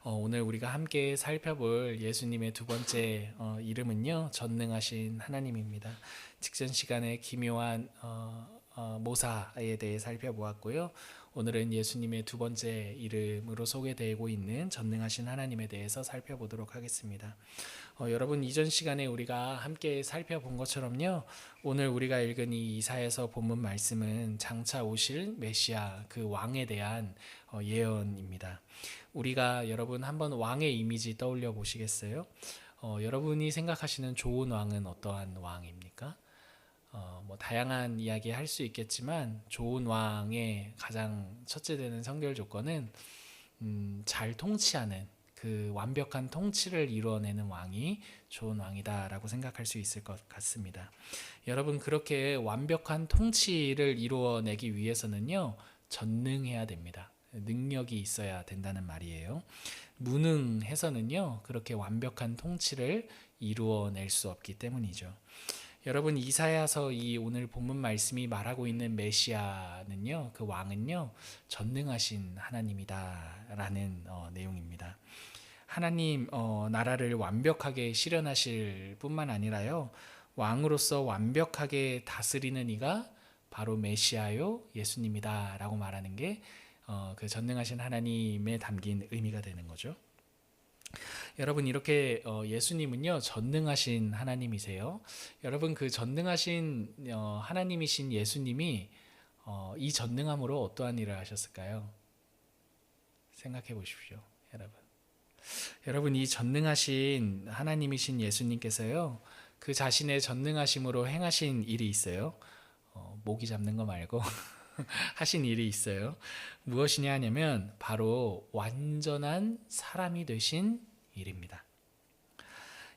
오늘 우리가 함께 살펴볼 예수님의 두 번째 이름은요, 전능하신 하나님입니다. 직전 시간에 기묘한 모사에 대해 살펴보았고요. 오늘은 예수님의 두 번째 이름으로 소개되고 있는 전능하신 하나님에 대해서 살펴보도록 하겠습니다. 여러분, 이전 시간에 우리가 함께 살펴본 것처럼요, 오늘 우리가 읽은 이 이사야서 본문 말씀은 장차 오실 메시아 그 왕에 대한 예언입니다. 우리가 여러분 한번 왕의 이미지 떠올려 보시겠어요? 여러분이 생각하시는 좋은 왕은 어떠한 왕입니까? 다양한 이야기 할 수 있겠지만 좋은 왕의 가장 첫째 되는 선결 조건은 잘 통치하는 그 완벽한 통치를 이루어내는 왕이 좋은 왕이다라고 생각할 수 있을 것 같습니다. 여러분, 그렇게 완벽한 통치를 이루어내기 위해서는요, 전능해야 됩니다. 능력이 있어야 된다는 말이에요. 무능해서는요, 그렇게 완벽한 통치를 이루어낼 수 없기 때문이죠. 여러분, 이사야서 이 오늘 본문 말씀이 말하고 있는 메시아는요, 그 왕은요, 전능하신 하나님이다라는 내용입니다. 하나님 나라를 완벽하게 실현하실 뿐만 아니라요, 왕으로서 완벽하게 다스리는 이가 바로 메시아요 예수님이다라고 말하는 게 그 전능하신 하나님에 담긴 의미가 되는 거죠. 여러분, 이렇게 예수님은요, 전능하신 하나님이세요. 여러분, 그 전능하신 하나님이신 예수님이 이 전능함으로 어떠한 일을 하셨을까요? 생각해 보십시오, 여러분, 이 전능하신 하나님이신 예수님께서요, 그 자신의 전능하심으로 행하신 일이 있어요. 모기 잡는 거 말고 하신 일이 있어요. 무엇이냐 하냐면 바로 완전한 사람이 되신 일입니다.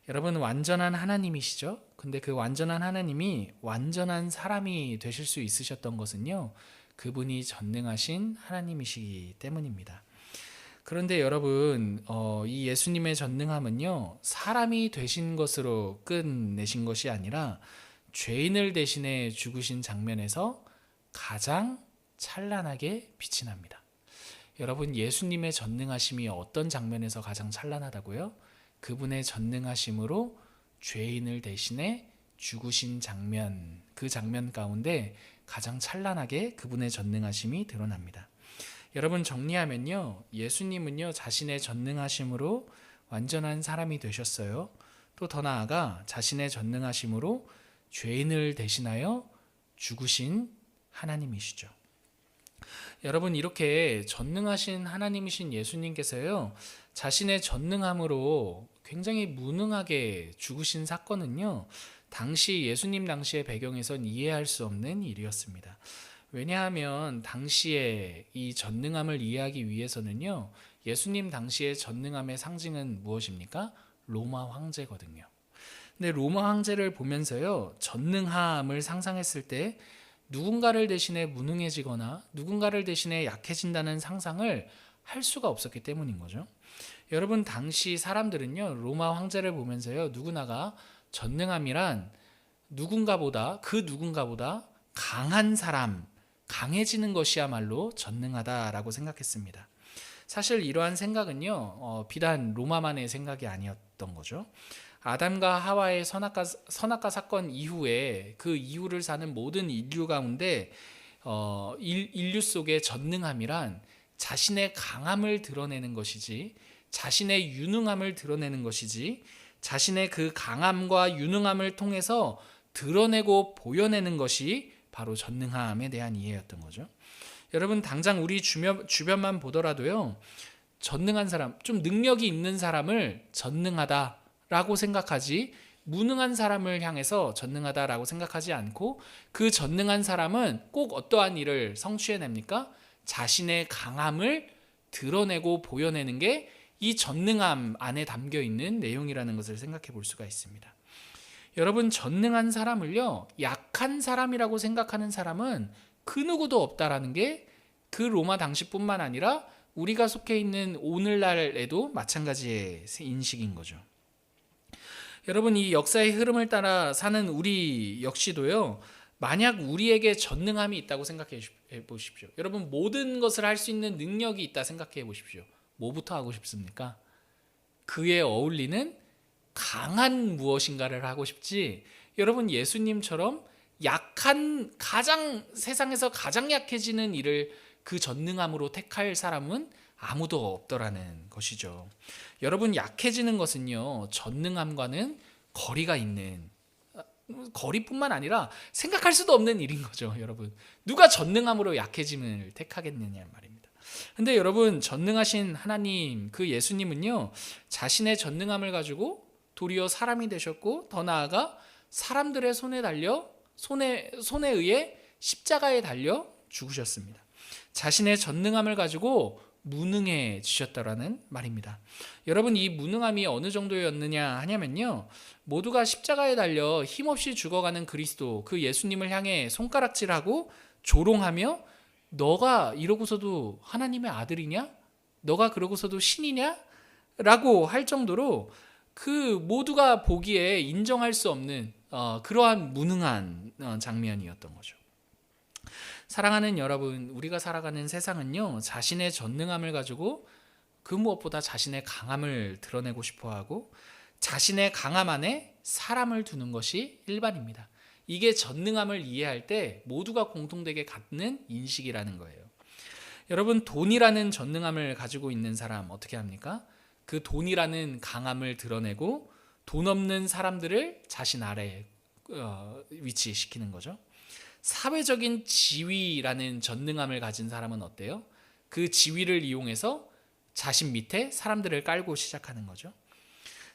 여러분, 완전한 하나님이시죠? 근데 그 완전한 하나님이 완전한 사람이 되실 수 있으셨던 것은요, 그분이 전능하신 하나님이시기 때문입니다. 그런데 여러분, 이 예수님의 전능함은요, 사람이 되신 것으로 끝내신 것이 아니라 죄인을 대신해 죽으신 장면에서 가장 찬란하게 빛이 납니다. 여러분, 예수님의 전능하심이 어떤 장면에서 가장 찬란하다고요? 그분의 전능하심으로 죄인을 대신해 죽으신 장면, 그 장면 가운데 가장 찬란하게 그분의 전능하심이 드러납니다. 여러분, 정리하면요, 예수님은요, 자신의 전능하심으로 완전한 사람이 되셨어요. 또 더 나아가 자신의 전능하심으로 죄인을 대신하여 죽으신 하나님이시죠. 여러분, 이렇게 전능하신 하나님이신 예수님께서요, 자신의 전능함으로 굉장히 무능하게 죽으신 사건은요, 당시 예수님 당시의 배경에선 이해할 수 없는 일이었습니다. 왜냐하면 당시에 이 전능함을 이해하기 위해서는요, 예수님 당시의 전능함의 상징은 무엇입니까? 로마 황제거든요. 근데 로마 황제를 보면서요, 전능함을 상상했을 때 누군가를 대신해 무능해지거나 누군가를 대신해 약해진다는 상상을 할 수가 없었기 때문인 거죠. 여러분, 당시 사람들은요, 로마 황제를 보면서요, 누구나가 전능함이란 그 누군가보다 강한 사람, 강해지는 것이야말로 전능하다라고 생각했습니다. 사실 이러한 생각은요, 비단 로마만의 생각이 아니었던 거죠. 아담과 하와의 선악과 사건 이후에 그 이후를 사는 모든 인류 가운데 인류 속의 전능함이란 자신의 강함을 드러내는 것이지, 자신의 유능함을 드러내는 것이지, 자신의 그 강함과 유능함을 통해서 드러내고 보여내는 것이 바로 전능함에 대한 이해였던 거죠. 여러분, 당장 우리 주변만 보더라도요, 전능한 사람, 좀 능력이 있는 사람을 전능하다라고 생각하지, 무능한 사람을 향해서 전능하다라고 생각하지 않고, 그 전능한 사람은 꼭 어떠한 일을 성취해냅니까? 자신의 강함을 드러내고 보여내는 게 이 전능함 안에 담겨 있는 내용이라는 것을 생각해 볼 수가 있습니다. 여러분, 전능한 사람을요, 약한 사람이라고 생각하는 사람은 그 누구도 없다라는 게 그 로마 당시뿐만 아니라 우리가 속해 있는 오늘날에도 마찬가지의 인식인 거죠. 여러분, 이 역사의 흐름을 따라 사는 우리 역시도요, 만약 우리에게 전능함이 있다고 생각해 보십시오. 여러분, 모든 것을 할 수 있는 능력이 있다 생각해 보십시오. 뭐부터 하고 싶습니까? 그에 어울리는 강한 무엇인가를 하고 싶지, 여러분 예수님처럼 약한, 세상에서 가장 약해지는 일을 그 전능함으로 택할 사람은 아무도 없더라는 것이죠. 여러분, 약해지는 것은요, 전능함과는 거리가 있는, 거리뿐만 아니라 생각할 수도 없는 일인 거죠. 여러분, 누가 전능함으로 약해짐을 택하겠느냐 말입니다. 근데 여러분, 전능하신 하나님, 그 예수님은요, 자신의 전능함을 가지고 도리어 사람이 되셨고, 더 나아가 사람들의 손에 의해 십자가에 달려 죽으셨습니다. 자신의 전능함을 가지고 무능해지셨다라는 말입니다. 여러분, 이 무능함이 어느 정도였느냐 하냐면요, 모두가 십자가에 달려 힘없이 죽어가는 그리스도, 그 예수님을 향해 손가락질하고 조롱하며 너가 이러고서도 하나님의 아들이냐? 너가 그러고서도 신이냐? 라고 할 정도로 그 모두가 보기에 인정할 수 없는 그러한 무능한 장면이었던 거죠. 사랑하는 여러분, 우리가 살아가는 세상은요, 자신의 전능함을 가지고 그 무엇보다 자신의 강함을 드러내고 싶어하고 자신의 강함 안에 사람을 두는 것이 일반입니다. 이게 전능함을 이해할 때 모두가 공통되게 갖는 인식이라는 거예요. 여러분, 돈이라는 전능함을 가지고 있는 사람 어떻게 합니까? 그 돈이라는 강함을 드러내고 돈 없는 사람들을 자신 아래에 위치시키는 거죠. 사회적인 지위라는 전능함을 가진 사람은 어때요? 그 지위를 이용해서 자신 밑에 사람들을 깔고 시작하는 거죠.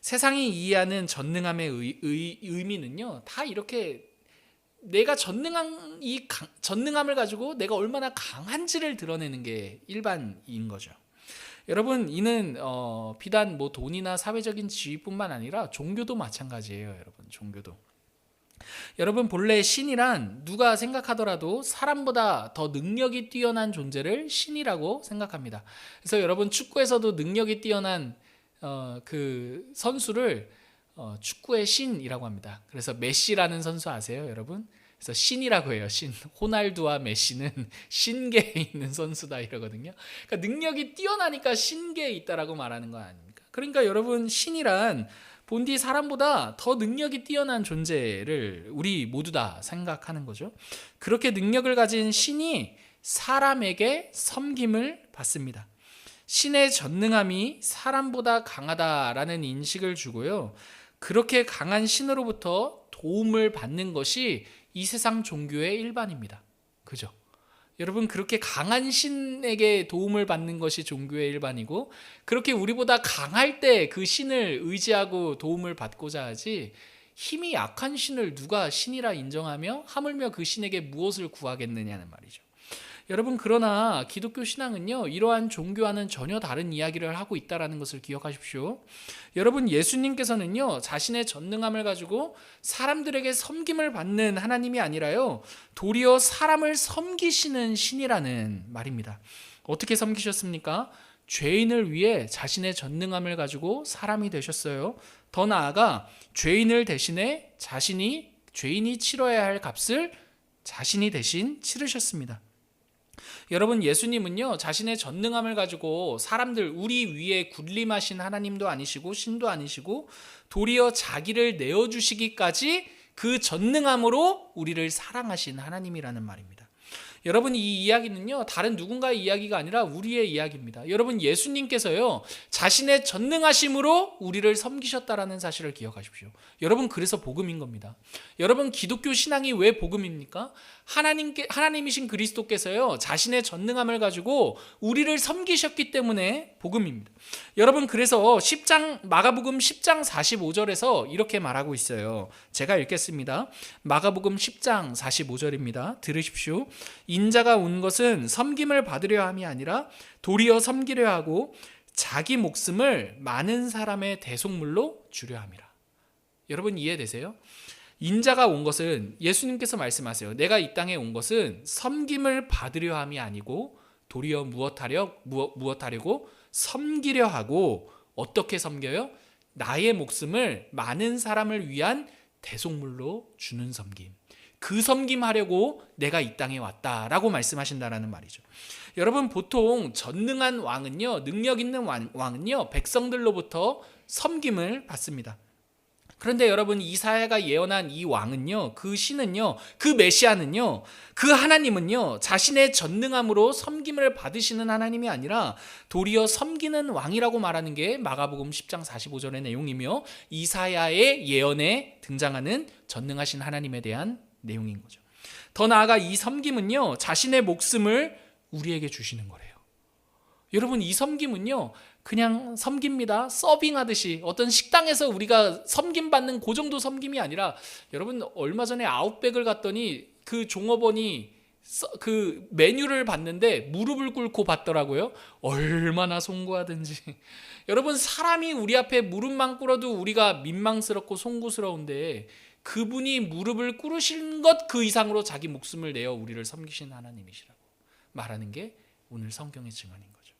세상이 이해하는 전능함의 의미는요, 다 이렇게 내가 전능함을 가지고 내가 얼마나 강한지를 드러내는 게 일반인 거죠. 여러분, 이는 비단 돈이나 사회적인 지위뿐만 아니라 종교도 마찬가지예요. 여러분, 종교도. 여러분, 본래 신이란 누가 생각하더라도 사람보다 더 능력이 뛰어난 존재를 신이라고 생각합니다. 그래서 여러분, 축구에서도 능력이 뛰어난 그 선수를 축구의 신이라고 합니다. 그래서 메시라는 선수 아세요, 여러분? 그래서 신이라고 해요. 신. 호날두와 메시는 신계에 있는 선수다 이러거든요. 그러니까 능력이 뛰어나니까 신계에 있다라고 말하는 거 아닙니까? 그러니까 여러분, 신이란 본디 사람보다 더 능력이 뛰어난 존재를 우리 모두 다 생각하는 거죠. 그렇게 능력을 가진 신이 사람에게 섬김을 받습니다. 신의 전능함이 사람보다 강하다라는 인식을 주고요, 그렇게 강한 신으로부터 도움을 받는 것이 이 세상 종교의 일반입니다. 그죠? 여러분, 그렇게 강한 신에게 도움을 받는 것이 종교의 일반이고, 그렇게 우리보다 강할 때 그 신을 의지하고 도움을 받고자 하지, 힘이 약한 신을 누가 신이라 인정하며 하물며 그 신에게 무엇을 구하겠느냐는 말이죠. 여러분, 그러나 기독교 신앙은요, 이러한 종교와는 전혀 다른 이야기를 하고 있다는 것을 기억하십시오. 여러분, 예수님께서는요, 자신의 전능함을 가지고 사람들에게 섬김을 받는 하나님이 아니라요, 도리어 사람을 섬기시는 신이라는 말입니다. 어떻게 섬기셨습니까? 죄인을 위해 자신의 전능함을 가지고 사람이 되셨어요. 더 나아가 죄인을 대신해 죄인이 치러야 할 값을 자신이 대신 치르셨습니다. 여러분, 예수님은요, 자신의 전능함을 가지고 우리 위에 군림하신 하나님도 아니시고 신도 아니시고 도리어 자기를 내어주시기까지 그 전능함으로 우리를 사랑하신 하나님이라는 말입니다. 여러분, 이 이야기는요, 다른 누군가의 이야기가 아니라 우리의 이야기입니다. 여러분, 예수님께서요, 자신의 전능하심으로 우리를 섬기셨다라는 사실을 기억하십시오. 여러분, 그래서 복음인 겁니다. 여러분, 기독교 신앙이 왜 복음입니까? 하나님이신 그리스도께서요, 자신의 전능함을 가지고 우리를 섬기셨기 때문에 복음입니다. 여러분, 그래서 마가복음 10장 45절에서 이렇게 말하고 있어요. 제가 읽겠습니다. 마가복음 10장 45절입니다. 들으십시오. 인자가 온 것은 섬김을 받으려 함이 아니라 도리어 섬기려 하고 자기 목숨을 많은 사람의 대속물로 주려 함이라. 여러분, 이해되세요? 인자가 온 것은, 예수님께서 말씀하세요. 내가 이 땅에 온 것은 섬김을 받으려 함이 아니고 도리어 무엇하려고? 섬기려 하고. 어떻게 섬겨요? 나의 목숨을 많은 사람을 위한 대속물로 주는 섬김. 그 섬김하려고 내가 이 땅에 왔다라고 말씀하신다라는 말이죠. 여러분, 보통 전능한 왕은요, 능력 있는 왕은요, 백성들로부터 섬김을 받습니다. 그런데 여러분, 이사야가 예언한 이 왕은요, 그 신은요, 그 메시아는요, 그 하나님은요, 자신의 전능함으로 섬김을 받으시는 하나님이 아니라 도리어 섬기는 왕이라고 말하는 게 마가복음 10장 45절의 내용이며 이사야의 예언에 등장하는 전능하신 하나님에 대한 내용인 거죠. 더 나아가 이 섬김은요, 자신의 목숨을 우리에게 주시는 거래요. 여러분, 이 섬김은요, 그냥 섬깁니다. 서빙하듯이 어떤 식당에서 우리가 섬김받는 그 정도 섬김이 아니라, 여러분, 얼마 전에 아웃백을 갔더니 그 종업원이 그 메뉴를 봤는데 무릎을 꿇고 받더라고요. 얼마나 송구하든지. 여러분, 사람이 우리 앞에 무릎만 꿇어도 우리가 민망스럽고 송구스러운데 그분이 무릎을 꿇으신 것 그 이상으로 자기 목숨을 내어 우리를 섬기신 하나님이시라고 말하는 게 오늘 성경의 증언인 거죠.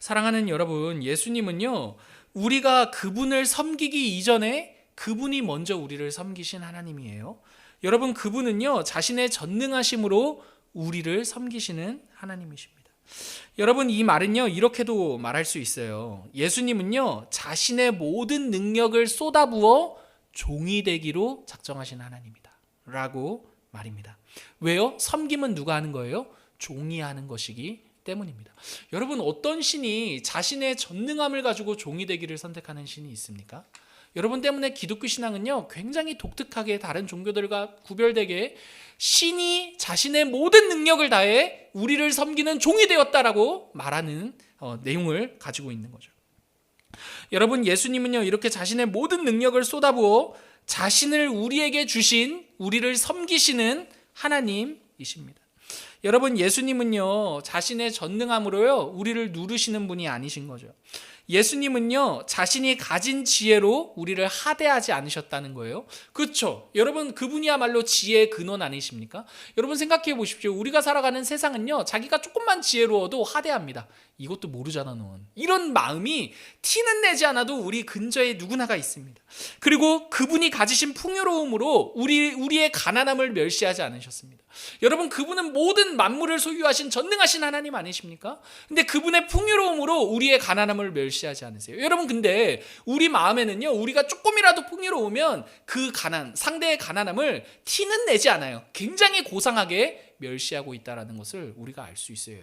사랑하는 여러분, 예수님은요, 우리가 그분을 섬기기 이전에 그분이 먼저 우리를 섬기신 하나님이에요. 여러분, 그분은요, 자신의 전능하심으로 우리를 섬기시는 하나님이십니다. 여러분, 이 말은요, 이렇게도 말할 수 있어요. 예수님은요, 자신의 모든 능력을 쏟아부어 종이 되기로 작정하신 하나님이다 라고 말입니다. 왜요? 섬김은 누가 하는 거예요? 종이 하는 것이기 때문입니다. 여러분, 어떤 신이 자신의 전능함을 가지고 종이 되기를 선택하는 신이 있습니까? 여러분 때문에 기독교 신앙은요, 굉장히 독특하게 다른 종교들과 구별되게 신이 자신의 모든 능력을 다해 우리를 섬기는 종이 되었다라고 말하는 내용을 가지고 있는 거죠. 여러분, 예수님은요, 이렇게 자신의 모든 능력을 쏟아부어 자신을 우리에게 주신, 우리를 섬기시는 하나님이십니다. 여러분, 예수님은요, 자신의 전능함으로요, 우리를 누르시는 분이 아니신 거죠. 예수님은요, 자신이 가진 지혜로 우리를 하대하지 않으셨다는 거예요. 그렇죠? 여러분, 그분이야말로 지혜의 근원 아니십니까? 여러분, 생각해 보십시오. 우리가 살아가는 세상은요, 자기가 조금만 지혜로워도 하대합니다. 이것도 모르잖아 넌. 이런 마음이 티는 내지 않아도 우리 근처에 누구나가 있습니다. 그리고 그분이 가지신 풍요로움으로 우리의 가난함을 멸시하지 않으셨습니다. 여러분, 그분은 모든 만물을 소유하신 전능하신 하나님 아니십니까? 근데 그분의 풍요로움으로 우리의 가난함을 멸시하지 않으세요. 여러분, 근데 우리 마음에는요, 우리가 조금이라도 풍요로우면 그 상대의 가난함을 티는 내지 않아요. 굉장히 고상하게 멸시하고 있다는 것을 우리가 알 수 있어요.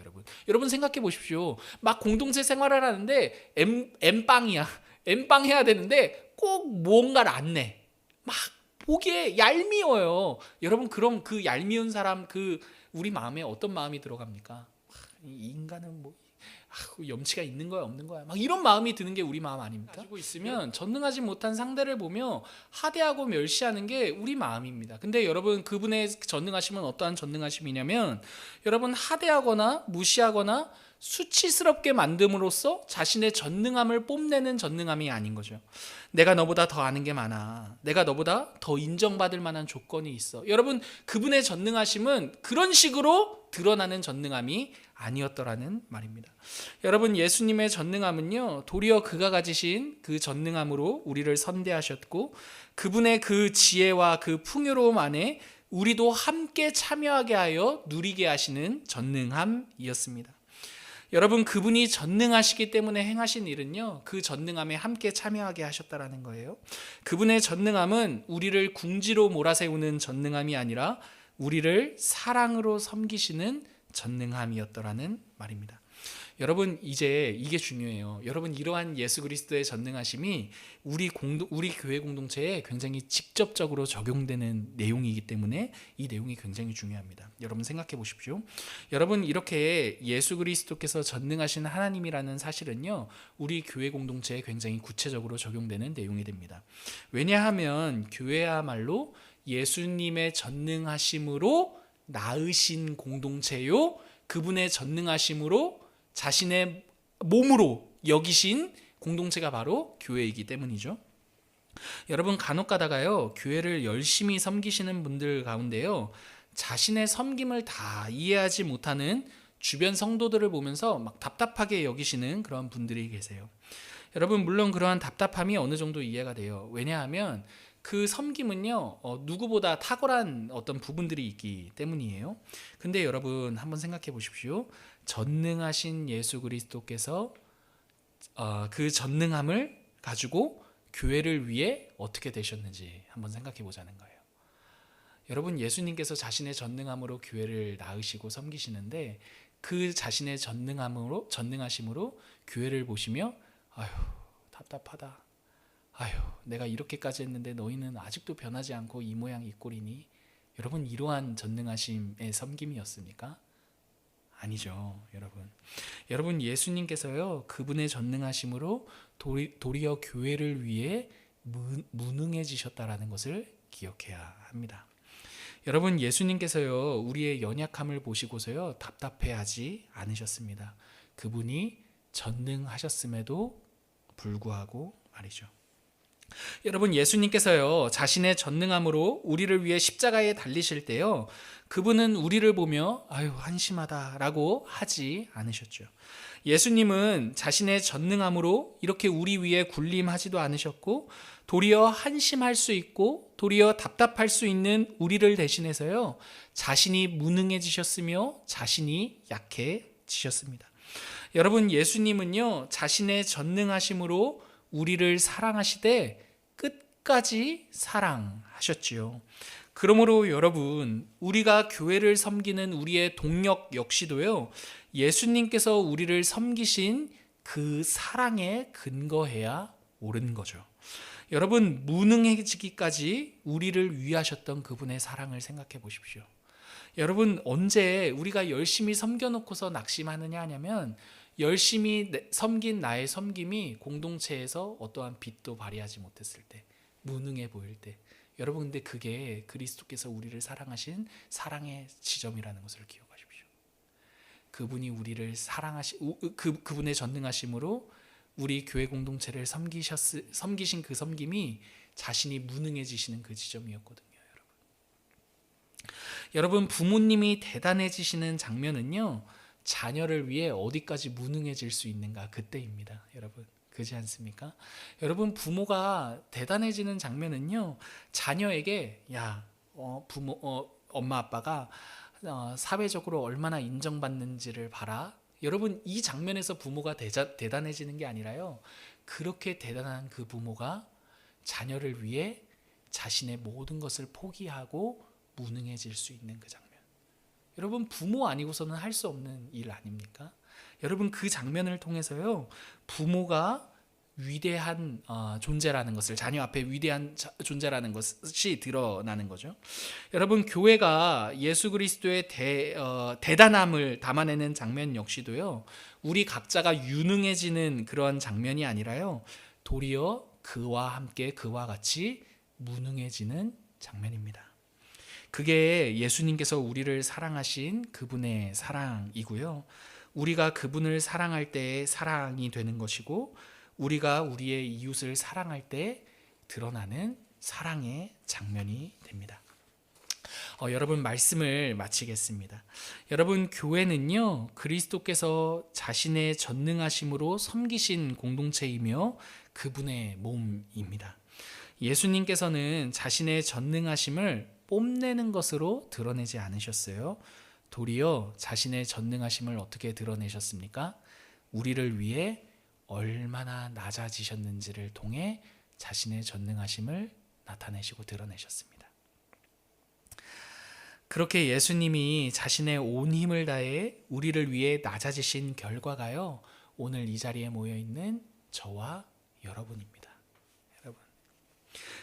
여러분 생각해 보십시오. 막 공동체 생활을 하는데 엠빵이야. 엠빵 해야 되는데 꼭 뭔가를 안 내. 막 보기에 얄미워요. 여러분, 그럼 그 얄미운 사람, 우리 마음에 어떤 마음이 들어갑니까? 이 인간은 염치가 있는 거야 없는 거야, 막 이런 마음이 드는 게 우리 마음 아닙니까? 가지고 있으면 전능하지 못한 상대를 보며 하대하고 멸시하는 게 우리 마음입니다. 근데 여러분, 그분의 전능하심은 어떠한 전능하심이냐면, 여러분, 하대하거나 무시하거나 수치스럽게 만듦으로써 자신의 전능함을 뽐내는 전능함이 아닌 거죠. 내가 너보다 더 아는 게 많아. 내가 너보다 더 인정받을 만한 조건이 있어. 여러분, 그분의 전능하심은 그런 식으로 드러나는 전능함이 아니었더라는 말입니다. 여러분, 예수님의 전능함은요, 도리어 그가 가지신 그 전능함으로 우리를 선대하셨고, 그분의 그 지혜와 그 풍요로움 안에 우리도 함께 참여하게 하여 누리게 하시는 전능함이었습니다. 여러분, 그분이 전능하시기 때문에 행하신 일은요, 그 전능함에 함께 참여하게 하셨다라는 거예요. 그분의 전능함은 우리를 궁지로 몰아세우는 전능함이 아니라 우리를 사랑으로 섬기시는 전능함이었더라는 말입니다. 여러분, 이제 이게 중요해요. 여러분, 이러한 예수 그리스도의 전능하심이 우리 교회 공동체에 굉장히 직접적으로 적용되는 내용이기 때문에 이 내용이 굉장히 중요합니다. 여러분, 생각해 보십시오. 여러분, 이렇게 예수 그리스도께서 전능하신 하나님이라는 사실은요, 우리 교회 공동체에 굉장히 구체적으로 적용되는 내용이 됩니다. 왜냐하면 교회야말로 예수님의 전능하심으로 낳으신 공동체요, 그분의 전능하심으로 자신의 몸으로 여기신 공동체가 바로 교회이기 때문이죠. 여러분, 간혹 가다가요, 교회를 열심히 섬기시는 분들 가운데요, 자신의 섬김을 다 이해하지 못하는 주변 성도들을 보면서 막 답답하게 여기시는 그런 분들이 계세요. 여러분, 물론 그러한 답답함이 어느 정도 이해가 돼요. 왜냐하면 그 섬김은요, 누구보다 탁월한 어떤 부분들이 있기 때문이에요. 근데 여러분 한번 생각해 보십시오. 전능하신 예수 그리스도께서 그 전능함을 가지고 교회를 위해 어떻게 되셨는지 한번 생각해 보자는 거예요. 여러분, 예수님께서 자신의 전능함으로 교회를 낳으시고 섬기시는데 그 자신의 전능하심으로 교회를 보시며 아휴, 답답하다. 아휴, 내가 이렇게까지 했는데 너희는 아직도 변하지 않고 이 모양 이 꼴이니. 여러분, 이러한 전능하심의 섬김이었습니까? 아니죠, 여러분. 여러분, 예수님께서요, 그분의 전능하심으로 도리어 교회를 위해 무능해지셨다라는 것을 기억해야 합니다. 여러분, 예수님께서요, 우리의 연약함을 보시고서요, 답답해하지 않으셨습니다. 그분이 전능하셨음에도 불구하고 말이죠. 여러분, 예수님께서요, 자신의 전능함으로 우리를 위해 십자가에 달리실 때요, 그분은 우리를 보며 아유, 한심하다라고 하지 않으셨죠. 예수님은 자신의 전능함으로 이렇게 우리 위해 군림하지도 않으셨고, 도리어 한심할 수 있고 도리어 답답할 수 있는 우리를 대신해서요, 자신이 무능해지셨으며 자신이 약해지셨습니다. 여러분, 예수님은요, 자신의 전능하심으로 우리를 사랑하시되 끝까지 사랑하셨지요. 그러므로 여러분, 우리가 교회를 섬기는 우리의 동력 역시도요, 예수님께서 우리를 섬기신 그 사랑에 근거해야 옳은 거죠. 여러분, 무능해지기까지 우리를 위하셨던 그분의 사랑을 생각해 보십시오. 여러분, 언제 우리가 열심히 섬겨놓고서 낙심하느냐 하냐면, 열심히 섬긴 나의 섬김이 공동체에서 어떠한 빛도 발휘하지 못했을 때, 무능해 보일 때, 여러분, 근데 그게 그리스도께서 우리를 사랑하신 사랑의 지점이라는 것을 기억하십시오. 그분이 우리를 그분의 전능하심으로 우리 교회 공동체를 섬기신 그 섬김이 자신이 무능해지시는 그 지점이었거든요. 여러분, 부모님이 대단해지시는 장면은요, 자녀를 위해 어디까지 무능해질 수 있는가, 그때입니다. 여러분, 그렇지 않습니까? 여러분, 부모가 대단해지는 장면은요, 자녀에게 엄마 아빠가 사회적으로 얼마나 인정받는지를 봐라. 여러분, 이 장면에서 부모가 대단해지는 게 아니라요, 그렇게 대단한 그 부모가 자녀를 위해 자신의 모든 것을 포기하고 무능해질 수 있는 그 장면. 여러분, 부모 아니고서는 할 수 없는 일 아닙니까? 여러분, 그 장면을 통해서요, 부모가 위대한 존재라는 것을, 자녀 앞에 위대한 존재라는 것이 드러나는 거죠. 여러분, 교회가 예수 그리스도의 대단함을 담아내는 장면 역시도요, 우리 각자가 유능해지는 그런 장면이 아니라요, 도리어 그와 함께 그와 같이 무능해지는 장면입니다. 그게 예수님께서 우리를 사랑하신 그분의 사랑이고요, 우리가 그분을 사랑할 때의 사랑이 되는 것이고, 우리가 우리의 이웃을 사랑할 때 드러나는 사랑의 장면이 됩니다. 여러분, 말씀을 마치겠습니다. 여러분, 교회는요, 그리스도께서 자신의 전능하심으로 섬기신 공동체이며 그분의 몸입니다. 예수님께서는 자신의 전능하심을 뽐내는 것으로 드러내지 않으셨어요. 도리어 자신의 전능하심을 어떻게 드러내셨습니까? 우리를 위해 얼마나 낮아지셨는지를 통해 자신의 전능하심을 나타내시고 드러내셨습니다. 그렇게 예수님이 자신의 온 힘을 다해 우리를 위해 낮아지신 결과가요, 오늘 이 자리에 모여 있는 저와 여러분입니다. 여러분,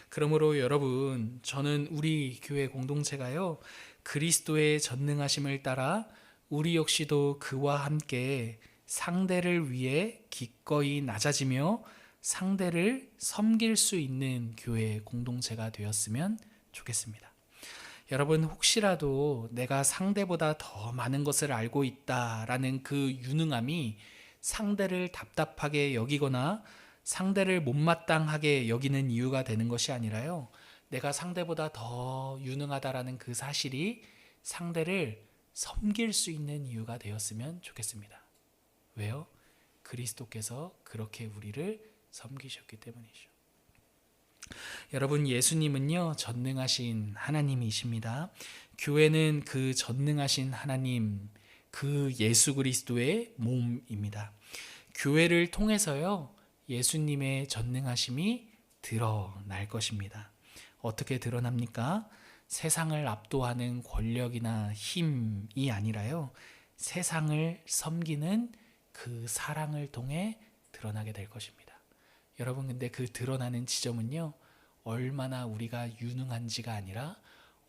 그러므로 여러분, 저는 우리 교회 공동체가요, 그리스도의 전능하심을 따라 우리 역시도 그와 함께 상대를 위해 기꺼이 낮아지며 상대를 섬길 수 있는 교회 공동체가 되었으면 좋겠습니다. 여러분, 혹시라도 내가 상대보다 더 많은 것을 알고 있다라는 그 유능함이 상대를 답답하게 여기거나 상대를 못마땅하게 여기는 이유가 되는 것이 아니라요, 내가 상대보다 더 유능하다라는 그 사실이 상대를 섬길 수 있는 이유가 되었으면 좋겠습니다. 왜요? 그리스도께서 그렇게 우리를 섬기셨기 때문이죠. 여러분, 예수님은요, 전능하신 하나님이십니다. 교회는 그 전능하신 하나님, 그 예수 그리스도의 몸입니다. 교회를 통해서요, 예수님의 전능하심이 드러날 것입니다. 어떻게 드러납니까? 세상을 압도하는 권력이나 힘이 아니라요, 세상을 섬기는 그 사랑을 통해 드러나게 될 것입니다. 여러분, 근데 그 드러나는 지점은요, 얼마나 우리가 유능한지가 아니라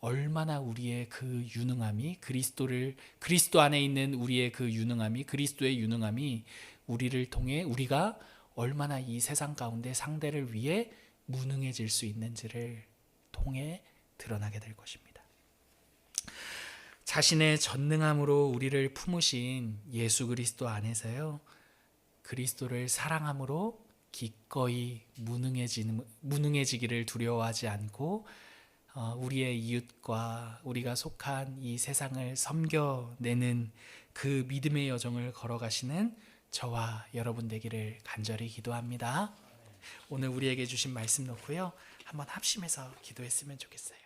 얼마나 우리의 그 유능함이 그리스도 안에 있는 우리의 그 유능함이, 그리스도의 유능함이 우리를 통해 우리가 얼마나 이 세상 가운데 상대를 위해 무능해질 수 있는지를 통해 드러나게 될 것입니다. 자신의 전능함으로 우리를 품으신 예수 그리스도 안에서요, 그리스도를 사랑함으로 기꺼이 무능해지기를 두려워하지 않고 우리의 이웃과 우리가 속한 이 세상을 섬겨내는 그 믿음의 여정을 걸어가시는 저와 여러분 되기를 간절히 기도합니다. 오늘 우리에게 주신 말씀 놓고요, 한번 합심해서 기도했으면 좋겠어요.